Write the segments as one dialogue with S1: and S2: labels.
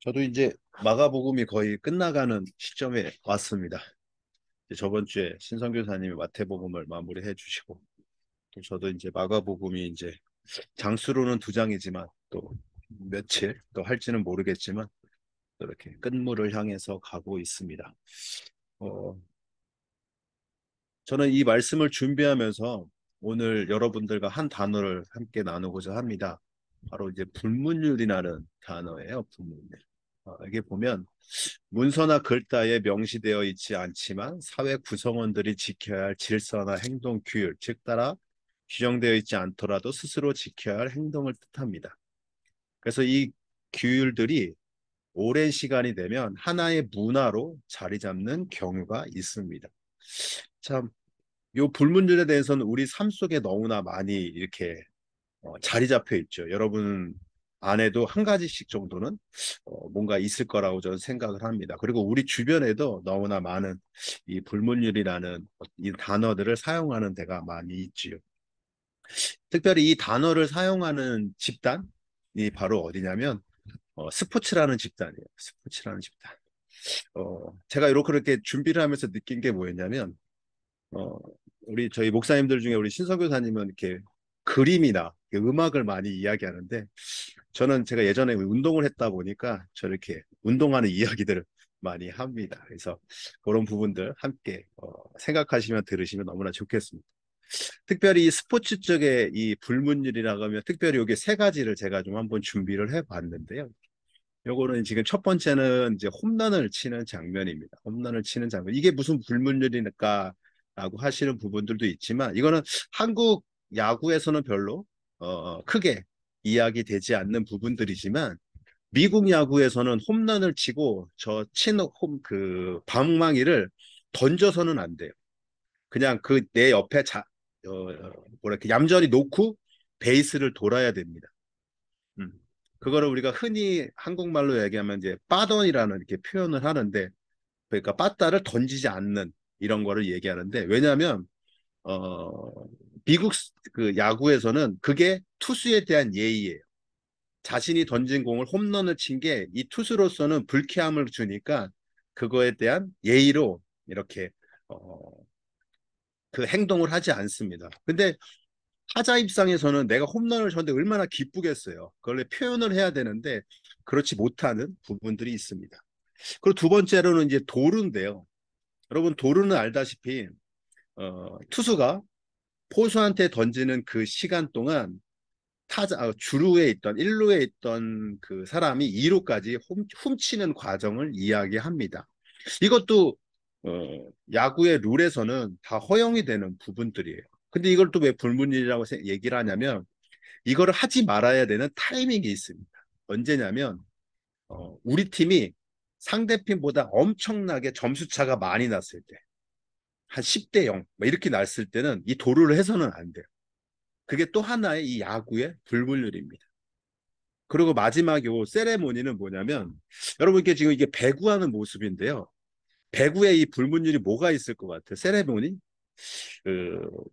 S1: 저도 이제 마가복음이 거의 끝나가는 시점에 왔습니다. 이제 저번 주에 신성 교사님이 마태복음을 마무리해 주시고, 또 저도 이제 마가복음이 이제 장수로는 두 장이지만 또 며칠 또 할지는 모르겠지만 또 이렇게 끝물을 향해서 가고 있습니다. 어, 저는 이 말씀을 준비하면서 오늘 여러분들과 한 단어를 함께 나누고자 합니다. 바로 이제 불문율이라는 단어예요. 불문율. 이게 보면 문서나 글자에 명시되어 있지 않지만 사회 구성원들이 지켜야 할 질서나 행동 규율, 즉 따라 규정되어 있지 않더라도 스스로 지켜야 할 행동을 뜻합니다. 그래서 이 규율들이 오랜 시간이 되면 하나의 문화로 자리 잡는 경우가 있습니다. 참, 이 불문율에 대해서는 우리 삶 속에 너무나 많이 이렇게 자리 잡혀 있죠. 여러분 안에도 한 가지씩 정도는 뭔가 있을 거라고 저는 생각을 합니다. 그리고 우리 주변에도 너무나 많은 이 불문율이라는 이 단어들을 사용하는 데가 많이 있지요. 특별히 이 단어를 사용하는 집단이 바로 어디냐면 스포츠라는 집단이에요. 스포츠라는 집단. 제가 이렇게 준비를 하면서 느낀 게 뭐였냐면 어, 우리 저희 목사님들 중에 우리 신서교사님은 이렇게 그림이나 음악을 많이 이야기하는데 저는 제가 예전에 운동을 했다 보니까 저렇게 운동하는 이야기들을 많이 합니다. 그래서 그런 부분들 함께 생각하시면 들으시면 너무나 좋겠습니다. 특별히 이 스포츠 쪽에 이 불문율이라고 하면 특별히 여기 세 가지를 제가 좀 한번 준비를 해봤는데요. 요거는 지금 첫 번째는 이제 홈런을 치는 장면입니다. 홈런을 치는 장면. 이게 무슨 불문율일까라고 하시는 부분들도 있지만 이거는 한국 야구에서는 별로 크게 이야기되지 않는 부분들이지만 미국 야구에서는 홈런을 치고 저 치는 홈그 방망이를 던져서는 안 돼요. 그냥 그 내 옆에 뭐랄까 얌전히 놓고 베이스를 돌아야 됩니다. 음. 그거를 우리가 흔히 한국말로 얘기하면 이제 빠던이라는 이렇게 표현을 하는데 그러니까 빠따를 던지지 않는 이런 거를 얘기하는데 왜냐하면 미국 그 야구에서는 그게 투수에 대한 예의예요. 자신이 던진 공을 홈런을 친 게 이 투수로서는 불쾌함을 주니까 그거에 대한 예의로 이렇게 어, 그 행동을 하지 않습니다. 근데 타자 입장에서는 내가 홈런을 쳤는데 얼마나 기쁘겠어요. 그걸 표현을 해야 되는데 그렇지 못하는 부분들이 있습니다. 그리고 두 번째로는 이제 도루인데요. 여러분 도루는 알다시피 투수가 포수한테 던지는 그 시간 동안 주루에 있던 1루에 있던 그 사람이 2루까지 훔치는 과정을 이야기합니다. 이것도 야구의 룰에서는 다 허용이 되는 부분들이에요. 근데 이걸 또 왜 불문율이라고 얘기를 하냐면 이거를 하지 말아야 되는 타이밍이 있습니다. 언제냐면 우리 팀이 상대팀보다 엄청나게 점수 차가 많이 났을 때, 한 10대 0, 뭐 이렇게 났을 때는 이 도루를 해서는 안 돼요. 그게 또 하나의 이 야구의 불문율입니다. 그리고 마지막 요 세레모니는 뭐냐면 여러분께 지금 이게 배구하는 모습인데요. 배구에 이 불문율이 뭐가 있을 것 같아요? 세레모니?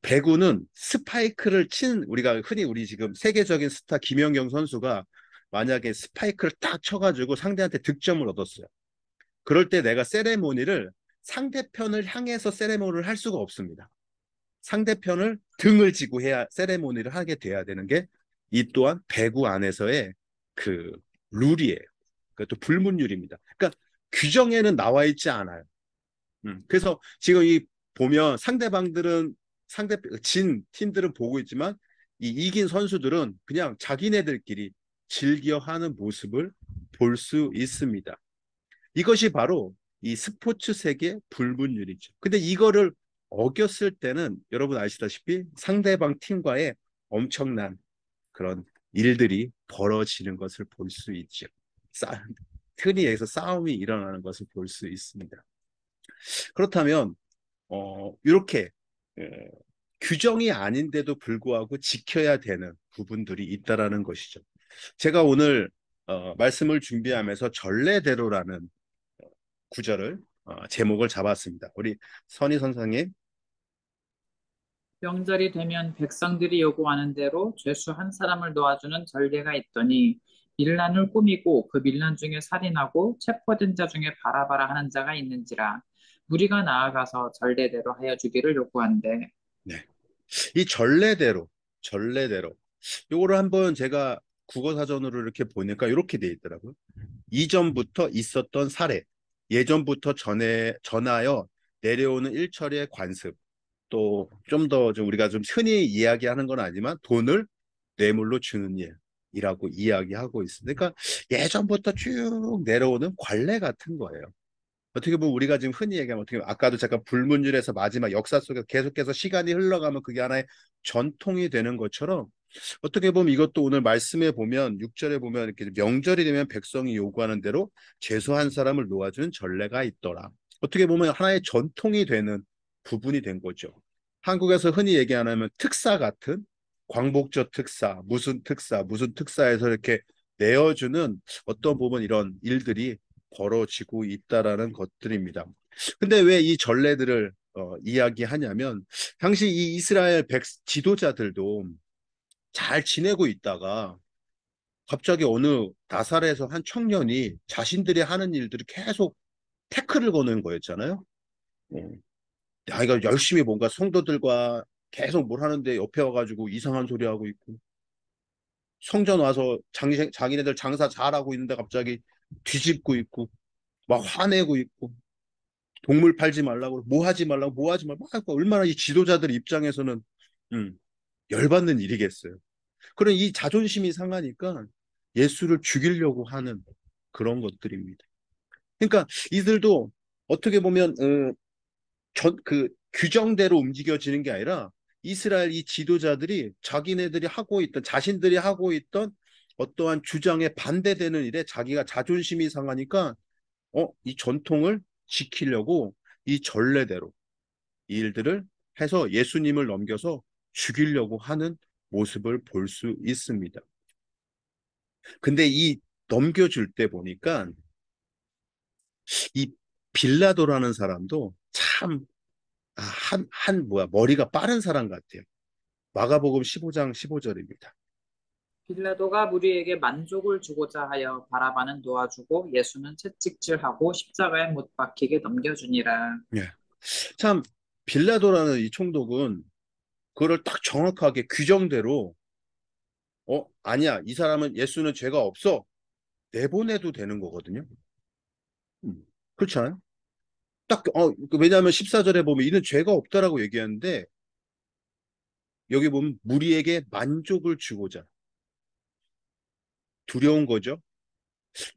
S1: 배구는 스파이크를 친 우리가 흔히 우리 지금 세계적인 스타 김연경 선수가 만약에 스파이크를 딱 쳐가지고 상대한테 득점을 얻었어요. 그럴 때 내가 세레모니를 상대편을 향해서 세레모니를 할 수가 없습니다. 상대편을 등을 지고 해야 세레모니를 하게 돼야 되는 게 이 또한 배구 안에서의 그 룰이에요. 그것도 불문율입니다. 그러니까 규정에는 나와 있지 않아요. 그래서 지금 이 보면 상대방들은 진 팀들은 보고 있지만 이 이긴 선수들은 그냥 자기네들끼리 즐겨하는 모습을 볼 수 있습니다. 이것이 바로 이 스포츠 세계 불문율이죠. 근데 이거를 어겼을 때는 여러분 아시다시피 상대방 팀과의 엄청난 그런 일들이 벌어지는 것을 볼 수 있죠. 흔히 얘기해서 싸움이 일어나는 것을 볼 수 있습니다. 그렇다면 이렇게 규정이 아닌데도 불구하고 지켜야 되는 부분들이 있다라는 것이죠. 제가 오늘 말씀을 준비하면서 전례대로라는 구절을 제목을 잡았습니다. 우리 선희 선생님.
S2: 명절이 되면 백성들이 요구하는 대로 죄수 한 사람을 도와주는 전례가 있더니 밀란을 꾸미고 그 밀란 중에 살인하고 체포된 자 중에 바라바라 하는 자가 있는지라 무리가 나아가서 전례대로 하여 주기를 요구한대.
S1: 네. 이 전례대로 요거를 한번 제가 국어사전으로 이렇게 보니까 이렇게 돼 있더라고요. 이전부터 있었던 사례, 예전부터 전하여 내려오는 일처리의 관습, 또 좀 더 좀 우리가 좀 흔히 이야기하는 건 아니지만 돈을 뇌물로 주는 일이라고 이야기하고 있습니다. 그러니까 예전부터 쭉 내려오는 관례 같은 거예요. 어떻게 보면 우리가 지금 흔히 얘기하면 어떻게 보면 아까도 잠깐 불문율에서 마지막 역사 속에서 계속해서 시간이 흘러가면 그게 하나의 전통이 되는 것처럼 어떻게 보면 이것도 오늘 말씀에 보면 6절에 보면 이렇게 명절이 되면 백성이 요구하는 대로 죄수한 사람을 놓아주는 전례가 있더라. 어떻게 보면 하나의 전통이 되는 부분이 된 거죠. 한국에서 흔히 얘기하는 특사 같은 광복절 특사, 무슨 특사에서 이렇게 내어주는 어떤 부분 이런 일들이 벌어지고 있다라는 것들입니다. 근데 왜 이 전례들을 이야기하냐면 당시 이 이스라엘 지도자들도 잘 지내고 있다가 갑자기 어느 나사렛에서 한 청년이 자신들이 하는 일들을 계속 태클을 거는 거였잖아요. 어. 야, 이거 열심히 뭔가 성도들과 계속 뭘 하는데 옆에 와가지고 이상한 소리 하고 있고 성전 와서 자기네들 장사 잘하고 있는데 갑자기 뒤집고 있고 막 화내고 있고 동물 팔지 말라고 뭐 하지 말라고 뭐 하지 말고 막 얼마나 이 지도자들 입장에서는 음, 열받는 일이겠어요. 그런 이 자존심이 상하니까 예수를 죽이려고 하는 그런 것들입니다. 그러니까 이들도 어떻게 보면 그 규정대로 움직여지는 게 아니라 이스라엘 이 지도자들이 자기네들이 하고 있던 자신들이 하고 있던 어떠한 주장에 반대되는 일에 자기가 자존심이 상하니까 이 전통을 지키려고 이 전례대로 이 일들을 해서 예수님을 넘겨서 죽이려고 하는 모습을 볼 수 있습니다. 근데 이 넘겨줄 때 보니까 이 빌라도라는 사람도 참, 뭐야, 머리가 빠른 사람 같아요. 마가복음 15장 15절입니다.
S2: 빌라도가 무리에게 만족을 주고자 하여 바라바는 놓아주고 예수는 채찍질하고 십자가에 못 박히게 넘겨주니라.
S1: 예. 참, 빌라도라는 이 총독은 그거를 딱 정확하게 규정대로, 아니야, 이 사람은 예수는 죄가 없어. 내보내도 되는 거거든요. 그렇지 않아요? 왜냐하면 14절에 보면 이는 죄가 없다라고 얘기하는데, 여기 보면 무리에게 만족을 주고자. 두려운 거죠.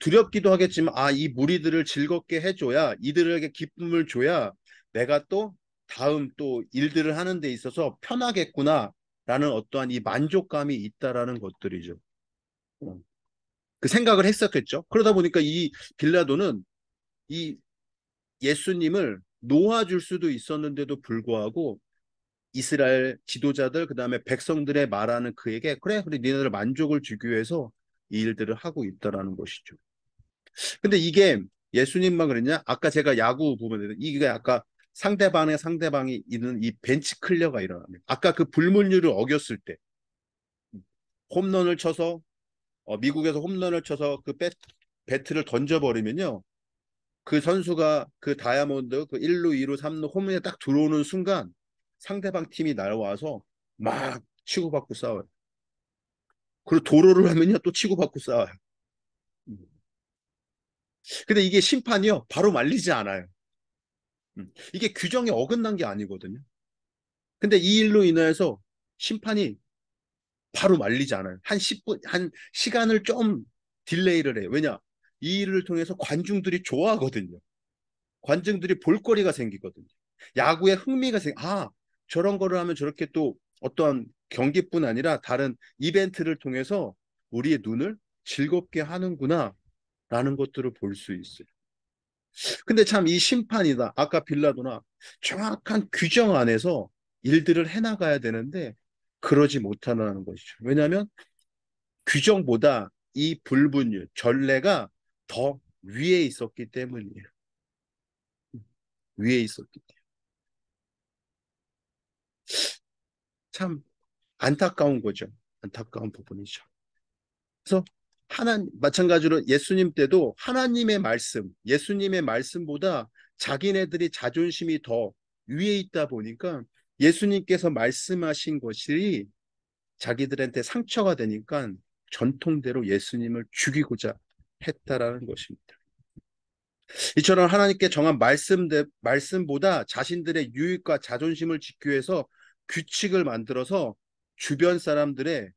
S1: 두렵기도 하겠지만, 이 무리들을 즐겁게 해줘야, 이들에게 기쁨을 줘야 내가 또 다음 또 일들을 하는 데 있어서 편하겠구나, 라는 어떠한 이 만족감이 있다라는 것들이죠. 어. 그 생각을 했었겠죠. 그러다 보니까 이 빌라도는 이 예수님을 놓아줄 수도 있었는데도 불구하고 이스라엘 지도자들 그다음에 백성들의 말하는 그에게 그래 니네들 만족을 주기 위해서 이 일들을 하고 있다라는 것이죠. 근데 이게 예수님만 그랬냐? 아까 제가 야구 부분에 이게 아까 상대방이 있는 이 벤치 클리어가 일어납니다. 아까 그 불문율을 어겼을 때 홈런을 쳐서 미국에서 홈런을 쳐서 그 배트를 던져버리면요. 그 선수가 그 다이아몬드 그 1루, 2루, 3루 홈런에 딱 들어오는 순간 상대방 팀이 날아와서 막 치고받고 싸워요. 그리고 도로를 하면요 또 치고받고 싸워요. 음. 근데 이게 심판이요 바로 말리지 않아요. 이게 규정에 어긋난 게 아니거든요. 근데 이 일로 인해서 심판이 바로 말리지 않아요. 한 10분, 한 시간을 좀 딜레이를 해요. 왜냐? 이 일을 통해서 관중들이 좋아하거든요. 관중들이 볼거리가 생기거든요. 야구에 흥미가 저런 거를 하면 저렇게 또 어떠한 경기뿐 아니라 다른 이벤트를 통해서 우리의 눈을 즐겁게 하는구나 라는 것들을 볼 수 있어요. 근데 참 이 심판이다. 아까 빌라도나 정확한 규정 안에서 일들을 해나가야 되는데 그러지 못하는 것이죠. 왜냐하면 규정보다 이 불분율, 전례가 더 위에 있었기 때문이에요. 위에 있었기 때문에. 참 안타까운 거죠. 안타까운 부분이죠. 그래서 마찬가지로 예수님 때도 하나님의 말씀, 예수님의 말씀보다 자기네들이 자존심이 더 위에 있다 보니까 예수님께서 말씀하신 것이 자기들한테 상처가 되니까 전통대로 예수님을 죽이고자 했다라는 것입니다. 이처럼 하나님께 정한 말씀보다 자신들의 유익과 자존심을 지키기 위해서 규칙을 만들어서 주변 사람들의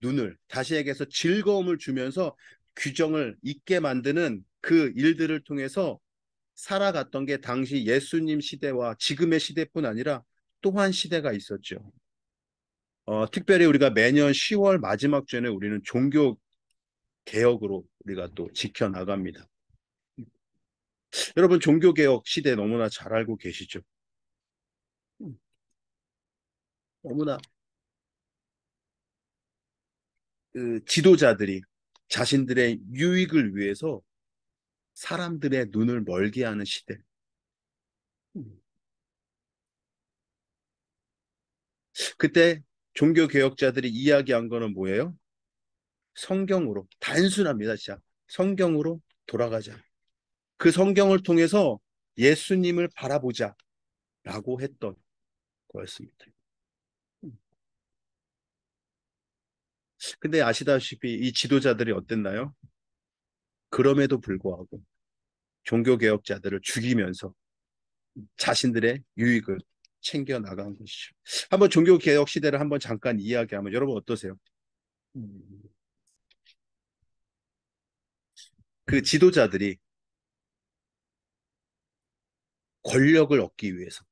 S1: 눈을, 다시 얘기해서 즐거움을 주면서 규정을 잊게 만드는 그 일들을 통해서 살아갔던 게 당시 예수님 시대와 지금의 시대뿐 아니라 또한 시대가 있었죠. 특별히 우리가 매년 10월 마지막 주에 우리는 종교 개혁으로 우리가 또 지켜나갑니다. 여러분, 종교 개혁 시대 너무나 잘 알고 계시죠? 너무나 그 지도자들이 자신들의 유익을 위해서 사람들의 눈을 멀게 하는 시대. 그때 종교 개혁자들이 이야기한 거는 뭐예요? 성경으로, 단순합니다, 진짜. 성경으로 돌아가자. 그 성경을 통해서 예수님을 바라보자 라고 했던 거였습니다. 근데 아시다시피 이 지도자들이 어땠나요? 그럼에도 불구하고 종교 개혁자들을 죽이면서 자신들의 유익을 챙겨 나간 것이죠. 한번 종교 개혁 시대를 한번 잠깐 이야기하면 여러분 어떠세요? 음, 그 지도자들이 권력을 얻기 위해서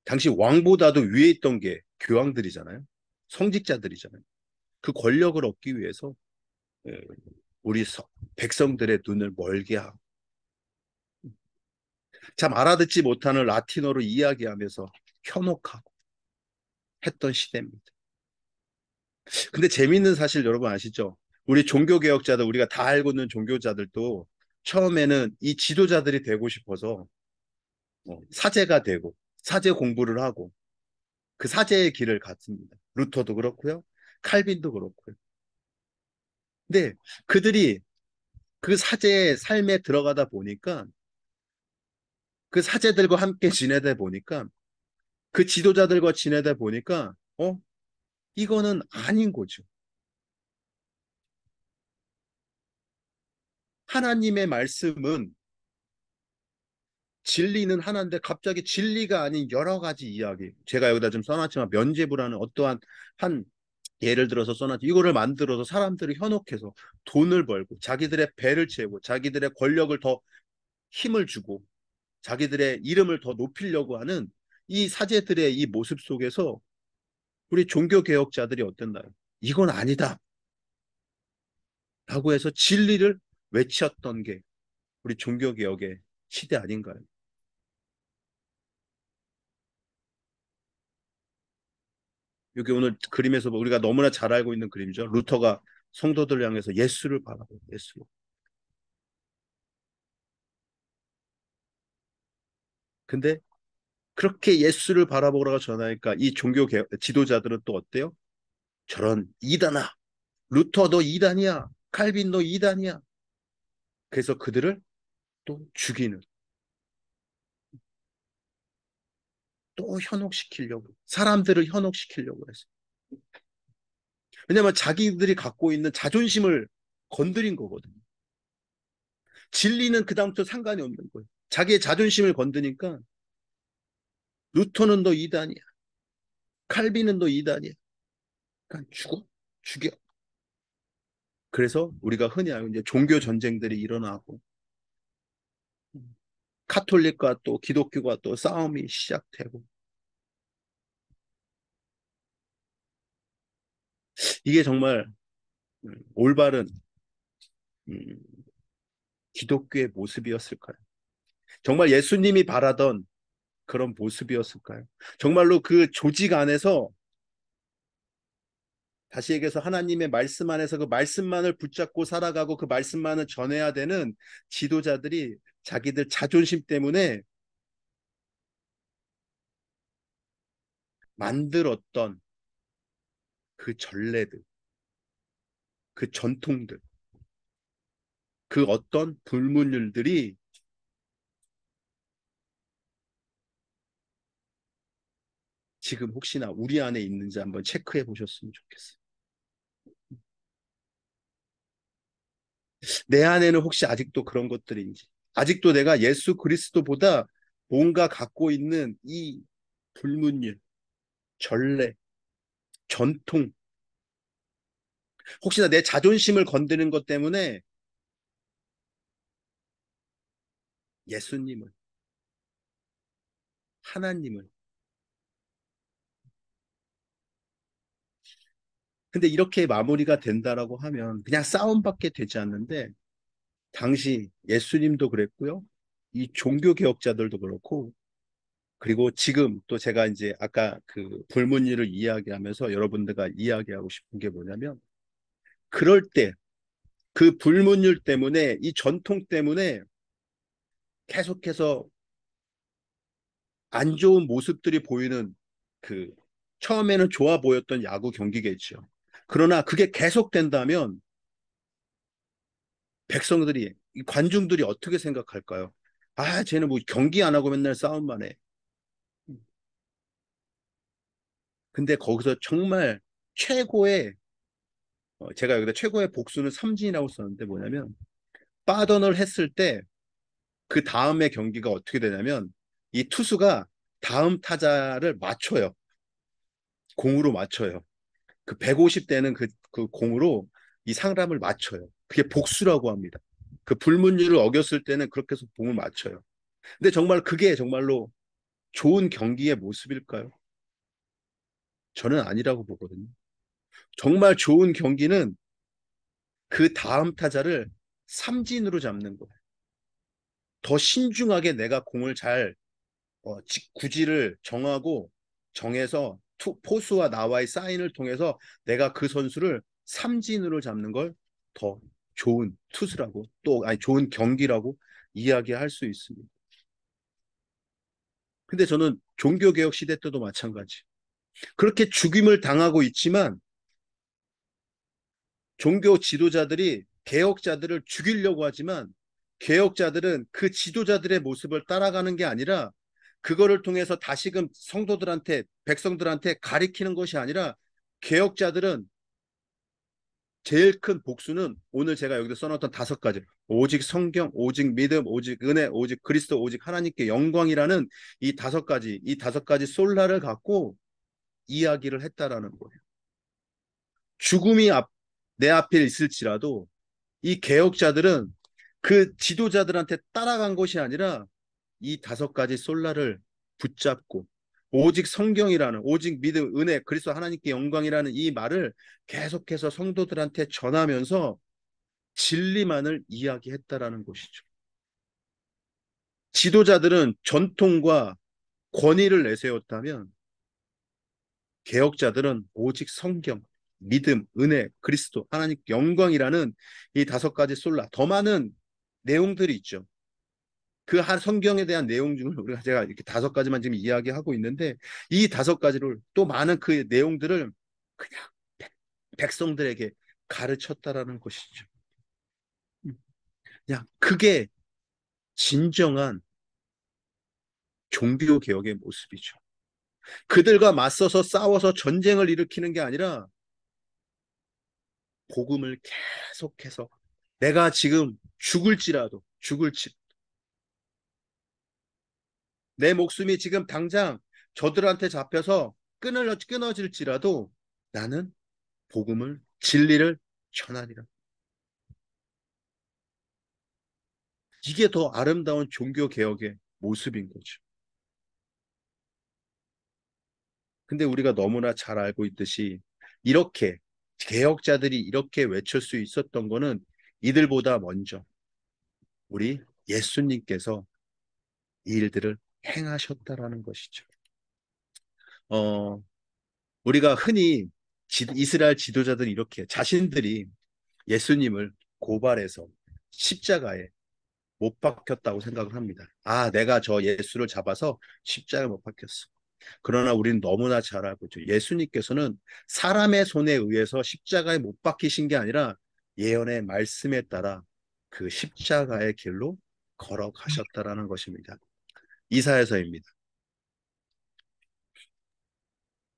S1: 당시 왕보다도 위에 있던 게 교황들이잖아요. 성직자들이잖아요. 그 권력을 얻기 위해서 예, 우리 백성들의 눈을 멀게 하고 참 알아듣지 못하는 라틴어로 이야기하면서 현혹하고 했던 시대입니다. 근데 재미있는 사실 여러분 아시죠? 우리 종교개혁자들, 우리가 다 알고 있는 종교자들도 처음에는 이 지도자들이 되고 싶어서 사제가 되고 사제 공부를 하고 그 사제의 길을 갔습니다. 루터도 그렇고요. 칼빈도 그렇고요. 근데 그들이 그 사제의 삶에 들어가다 보니까 그 사제들과 함께 지내다 보니까 그 지도자들과 지내다 보니까 이거는 아닌 거죠. 하나님의 말씀은 진리는 하나인데 갑자기 진리가 아닌 여러 가지 이야기. 제가 여기다 좀 써놨지만 면죄부라는 어떠한 한 예를 들어서 써놨지. 이거를 만들어서 사람들을 현혹해서 돈을 벌고 자기들의 배를 채우고 자기들의 권력을 더 힘을 주고 자기들의 이름을 더 높이려고 하는 이 사제들의 이 모습 속에서 우리 종교 개혁자들이 어땠나요? 이건 아니다. 라고 해서 진리를 외쳤던 게 우리 종교 개혁의 시대 아닌가요? 여기 오늘 그림에서 우리가 너무나 잘 알고 있는 그림이죠. 루터가 성도들 향해서 예수를 바라보 예수. 근데 그렇게 예수를 바라보라고 전하니까 이 종교 지도자들은 또 어때요? 저런 이단아, 루터 너 이단이야, 칼빈 너 이단이야. 그래서 그들을 또 죽이는, 또 현혹시키려고, 사람들을 현혹시키려고 해서. 왜냐하면 자기들이 갖고 있는 자존심을 건드린 거거든요. 진리는 그다음부터 상관이 없는 거예요. 자기의 자존심을 건드니까 루터는 너 이단이야. 칼빈은 너 이단이야. 그러니까 죽여. 그래서 우리가 흔히 알고 이제 종교 전쟁들이 일어나고 카톨릭과 또 기독교가 또 싸움이 시작되고 이게 정말 올바른 음, 기독교의 모습이었을까요? 정말 예수님이 바라던 그런 모습이었을까요? 정말로 그 조직 안에서 다시 얘기해서 하나님의 말씀 안에서 그 말씀만을 붙잡고 살아가고 그 말씀만을 전해야 되는 지도자들이 자기들 자존심 때문에 만들었던 그 전례들, 그 전통들. 그 어떤 불문율들이 지금 혹시나 우리 안에 있는지 한번 체크해 보셨으면 좋겠어요. 내 안에는 혹시 아직도 그런 것들인지, 아직도 내가 예수 그리스도보다 뭔가 갖고 있는 이 불문율, 전례, 전통, 혹시나 내 자존심을 건드는 것 때문에 예수님을, 하나님을. 근데 이렇게 마무리가 된다라고 하면 그냥 싸움밖에 되지 않는데, 당시 예수님도 그랬고요. 이 종교개혁자들도 그렇고, 그리고 지금 또 제가 이제 아까 그 불문율을 이야기하면서 여러분들과 이야기하고 싶은 게 뭐냐면, 그럴 때 그 불문율 때문에 이 전통 때문에 계속해서 안 좋은 모습들이 보이는 그 처음에는 좋아 보였던 야구 경기겠죠. 그러나 그게 계속된다면 백성들이 이 관중들이 어떻게 생각할까요? 아, 쟤는 뭐 경기 안 하고 맨날 싸움만 해. 근데 거기서 정말 최고의 제가 여기다 최고의 복수는 삼진이라고 썼는데 뭐냐면 빠던을 했을 때 그 다음에 경기가 어떻게 되냐면 이 투수가 다음 타자를 맞춰요. 공으로 맞춰요. 그 150대는 그 공으로 이 사람을 맞춰요. 그게 복수라고 합니다. 그 불문율을 어겼을 때는 그렇게 해서 공을 맞춰요. 근데 정말 그게 정말로 좋은 경기의 모습일까요? 저는 아니라고 보거든요. 정말 좋은 경기는 그 다음 타자를 삼진으로 잡는 거예요. 더 신중하게 내가 공을 잘 구지를 정하고 정해서 포수와 나와의 사인을 통해서 내가 그 선수를 삼진으로 잡는 걸 더 좋은 투수라고 또 아니 좋은 경기라고 이야기할 수 있습니다. 근데 저는 종교개혁 시대 때도 마찬가지. 그렇게 죽임을 당하고 있지만 종교 지도자들이 개혁자들을 죽이려고 하지만 개혁자들은 그 지도자들의 모습을 따라가는 게 아니라 그거를 통해서 다시금 성도들한테 백성들한테 가리키는 것이 아니라 개혁자들은 제일 큰 복수는 오늘 제가 여기서 써놨던 5가지 오직 성경, 오직 믿음, 오직 은혜, 오직 그리스도, 오직 하나님께 영광이라는 이 다섯 가지 솔라를 갖고 이야기를 했다라는 거예요. 죽음이 내 앞에 있을지라도 이 개혁자들은 그 지도자들한테 따라간 것이 아니라 이 5가지 솔라를 붙잡고 오직 성경이라는 오직 믿음, 은혜, 그리스도 하나님께 영광이라는 이 말을 계속해서 성도들한테 전하면서 진리만을 이야기했다라는 것이죠. 지도자들은 전통과 권위를 내세웠다면 개혁자들은 오직 성경, 믿음, 은혜, 그리스도, 하나님 영광이라는 이 5가지 솔라, 더 많은 내용들이 있죠. 그 한 성경에 대한 내용 중을 우리가 제가 이렇게 5가지만 지금 이야기하고 있는데 이 5가지를 또 많은 그 내용들을 그냥 백성들에게 가르쳤다라는 것이죠. 그냥 그게 진정한 종교 개혁의 모습이죠. 그들과 맞서서 싸워서 전쟁을 일으키는 게 아니라 복음을 계속해서 내가 지금 죽을지 내 목숨이 지금 당장 저들한테 잡혀서 끊어질지라도 나는 복음을 진리를 전하리라. 이게 더 아름다운 종교 개혁의 모습인 거죠. 근데 우리가 너무나 잘 알고 있듯이 이렇게 개혁자들이 이렇게 외칠 수 있었던 거는 이들보다 먼저 우리 예수님께서 이 일들을 행하셨다라는 것이죠. 어, 우리가 흔히 이스라엘 지도자들이 이렇게 자신들이 예수님을 고발해서 십자가에 못 박혔다고 생각을 합니다. 아, 내가 저 예수를 잡아서 십자가에 못 박혔어. 그러나 우리는 너무나 잘 알고 있죠. 예수님께서는 사람의 손에 의해서 십자가에 못 박히신 게 아니라 예언의 말씀에 따라 그 십자가의 길로 걸어가셨다라는 것입니다. 이사야서입니다.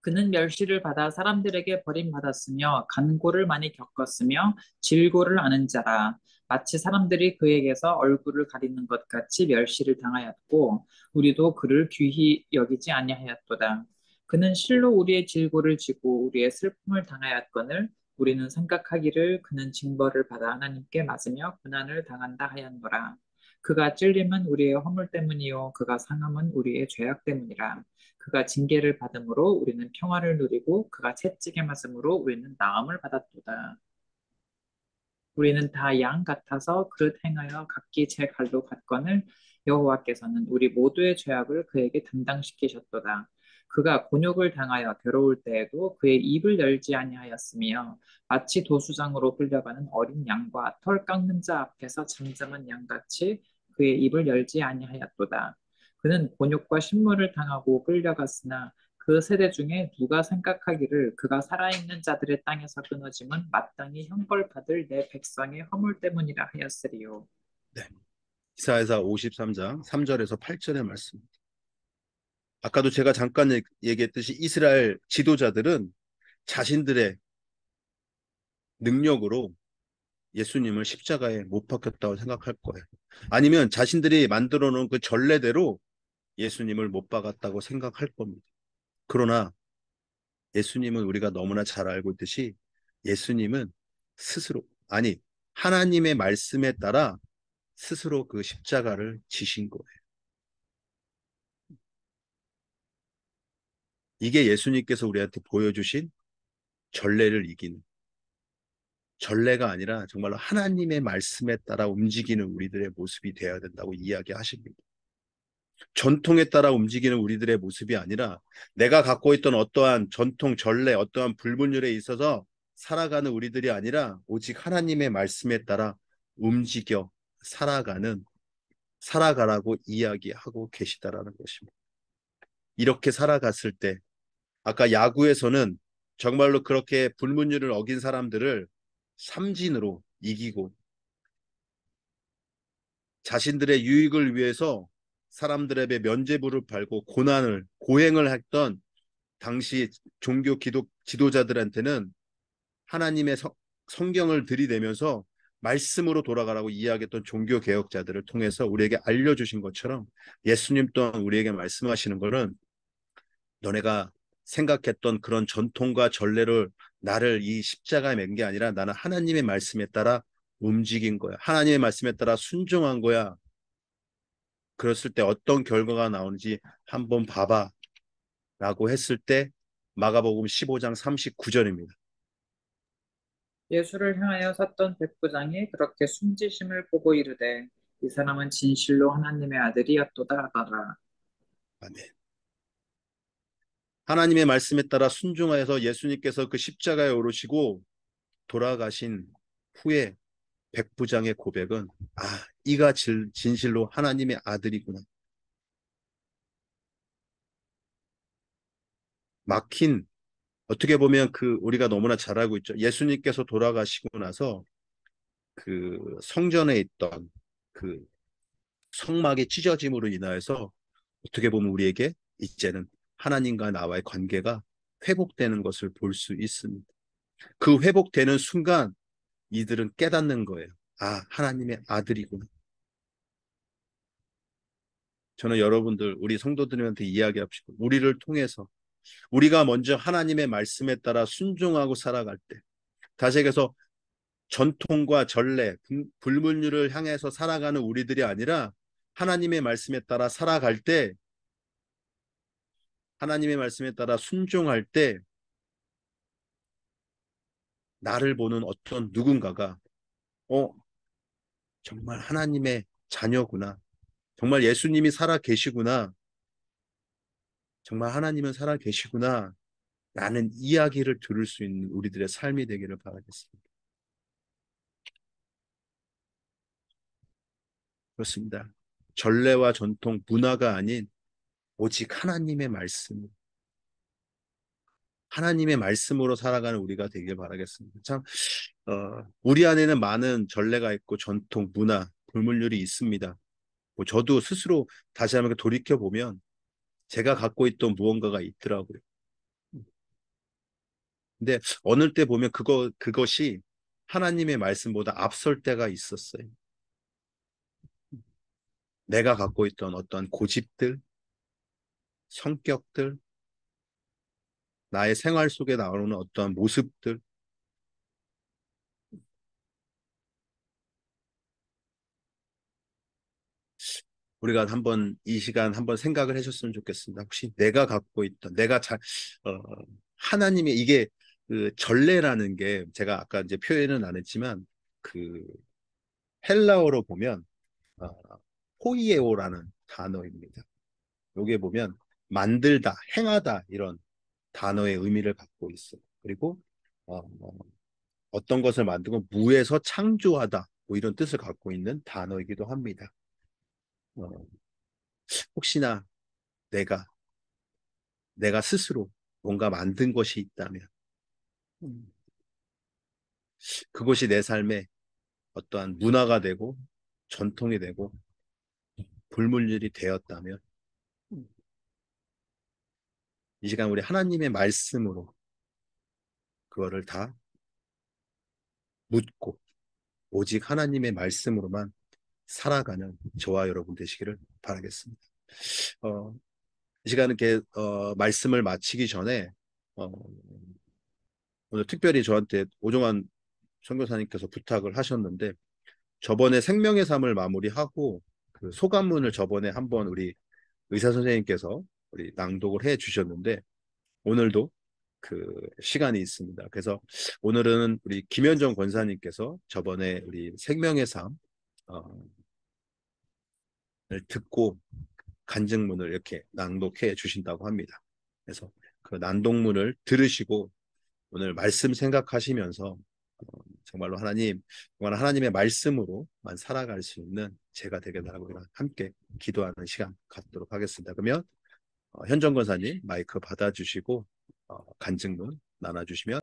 S2: 그는 멸시를 받아 사람들에게 버림받았으며 간고를 많이 겪었으며 질고를 아는 자라. 마치 사람들이 그에게서 얼굴을 가리는 것 같이 멸시를 당하였고 우리도 그를 귀히 여기지 아니하였도다. 그는 실로 우리의 질고를 지고 우리의 슬픔을 당하였거늘 우리는 생각하기를 그는 징벌을 받아 하나님께 맞으며 고난을 당한다 하였노라. 그가 찔림은 우리의 허물 때문이요 그가 상함은 우리의 죄악 때문이라. 그가 징계를 받음으로 우리는 평화를 누리고 그가 채찍에 맞음으로 우리는 나음을 받았도다. 우리는 다 양 같아서 그릇 행하여 각기 제 갈로 갔거늘 여호와께서는 우리 모두의 죄악을 그에게 담당시키셨도다. 그가 곤욕을 당하여 괴로울 때에도 그의 입을 열지 아니하였으며 마치 도수장으로 끌려가는 어린 양과 털 깎는 자 앞에서 잠잠한 양같이 그의 입을 열지 아니하였도다. 그는 곤욕과 신물을 당하고 끌려갔으나 그 세대 중에 누가 생각하기를 그가 살아있는 자들의 땅에서 끊어짐은 마땅히 형벌받을 내 백성의 허물 때문이라 하였으리요.
S1: 네. 이사야서 53장 3절에서 8절의 말씀. 아까도 제가 잠깐 얘기했듯이 이스라엘 지도자들은 자신들의 능력으로 예수님을 십자가에 못 박혔다고 생각할 거예요. 아니면 자신들이 만들어 놓은 그 전례대로 예수님을 못 박았다고 생각할 겁니다. 그러나 예수님은 우리가 너무나 잘 알고 있듯이 예수님은 스스로, 아니, 하나님의 말씀에 따라 스스로 그 십자가를 지신 거예요. 이게 예수님께서 우리한테 보여주신 전례를 이기는, 전례가 아니라 정말로 하나님의 말씀에 따라 움직이는 우리들의 모습이 되어야 된다고 이야기하십니다. 전통에 따라 움직이는 우리들의 모습이 아니라 내가 갖고 있던 어떠한 전통, 전례, 어떠한 불문율에 있어서 살아가는 우리들이 아니라 오직 하나님의 말씀에 따라 움직여 살아가는, 살아가라고 이야기하고 계시다라는 것입니다. 이렇게 살아갔을 때 아까 야구에서는 정말로 그렇게 불문율을 어긴 사람들을 삼진으로 이기고 자신들의 유익을 위해서 사람들에게 면죄부를 밟고 고난을 고행을 했던 당시 종교 기독 지도자들한테는 하나님의 성경을 들이대면서 말씀으로 돌아가라고 이야기했던 종교 개혁자들을 통해서 우리에게 알려주신 것처럼 예수님 또한 우리에게 말씀하시는 것은 너네가 생각했던 그런 전통과 전례를 나를 이 십자가에 맨 게 아니라 나는 하나님의 말씀에 따라 움직인 거야. 하나님의 말씀에 따라 순종한 거야. 그랬을 때 어떤 결과가 나오는지 한번 봐봐. 라고 했을 때 마가복음 15장 39절입니다.
S2: 예수를 향하여 섰던 백부장이 그렇게 숨지심을 보고 이르되 이 사람은 진실로 하나님의 아들이었도다 하더라.
S1: 아멘. 하나님의 말씀에 따라 순종하여서 예수님께서 그 십자가에 오르시고 돌아가신 후에 백부장의 고백은 이가 진실로 하나님의 아들이구나. 막힌 어떻게 보면 그 우리가 너무나 잘 알고 있죠. 예수님께서 돌아가시고 나서 그 성전에 있던 그 성막의 찢어짐으로 인하여서 어떻게 보면 우리에게 이제는 하나님과 나와의 관계가 회복되는 것을 볼 수 있습니다. 그 회복되는 순간 이들은 깨닫는 거예요. 하나님의 아들이구나. 저는 여러분들, 우리 성도들한테 이야기합시고, 우리를 통해서, 우리가 먼저 하나님의 말씀에 따라 순종하고 살아갈 때, 다시 얘기해서 전통과 전례, 불문율을 향해서 살아가는 우리들이 아니라 하나님의 말씀에 따라 살아갈 때, 하나님의 말씀에 따라 순종할 때, 나를 보는 어떤 누군가가, 어, 정말 하나님의 자녀구나. 정말 예수님이 살아 계시구나. 정말 하나님은 살아 계시구나. 라는 이야기를 들을 수 있는 우리들의 삶이 되기를 바라겠습니다. 그렇습니다. 전례와 전통, 문화가 아닌 오직 하나님의 말씀, 하나님의 말씀으로 살아가는 우리가 되길 바라겠습니다. 참 우리 안에는 많은 전례가 있고 전통, 문화, 불문율이 있습니다. 뭐 저도 스스로 다시 한번 돌이켜 보면 제가 갖고 있던 무언가가 있더라고요. 근데 어느 때 보면 그것이 하나님의 말씀보다 앞설 때가 있었어요. 내가 갖고 있던 어떤 고집들, 성격들, 나의 생활 속에 나오는 어떠한 모습들, 우리가 한번 이 시간 한번 생각을 해줬으면 좋겠습니다. 혹시 내가 갖고 있던, 어, 하나님의 이게 그 전례라는 게 제가 아까 이제 표현은 안 했지만 그 헬라어로 보면 어, 호이에오라는 단어입니다. 여기에 보면 만들다, 행하다 이런 단어의 의미를 갖고 있어요. 그리고 어, 어떤 것을 만들고 무에서 창조하다 뭐 이런 뜻을 갖고 있는 단어이기도 합니다. 어, 혹시나 내가 내가 스스로 뭔가 만든 것이 있다면 음, 그것이 내 삶에 어떠한 문화가 되고 전통이 되고 불문율이 되었다면 이 시간 우리 하나님의 말씀으로 그거를 다 묻고 오직 하나님의 말씀으로만 살아가는 저와 여러분 되시기를 바라겠습니다. 어, 이 시간은 이렇게 말씀을 마치기 전에 어, 오늘 특별히 저한테 오종환 선교사님께서 부탁을 하셨는데 저번에 생명의 삶을 마무리하고 그 소감문을 저번에 한번 우리 의사 선생님께서 우리 낭독을 해 주셨는데 오늘도 그 시간이 있습니다. 그래서 오늘은 우리 김현정 권사님께서 저번에 우리 생명의 삶을 듣고 간증문을 이렇게 낭독해 주신다고 합니다. 그래서 그 낭독문을 들으시고 오늘 말씀 생각하시면서 정말로 정말 하나님의 말씀으로만 살아갈 수 있는 제가 되게 달라고 함께 기도하는 시간 갖도록 하겠습니다. 그러면 현정 권사님 마이크 받아주시고 간증문 나눠주시면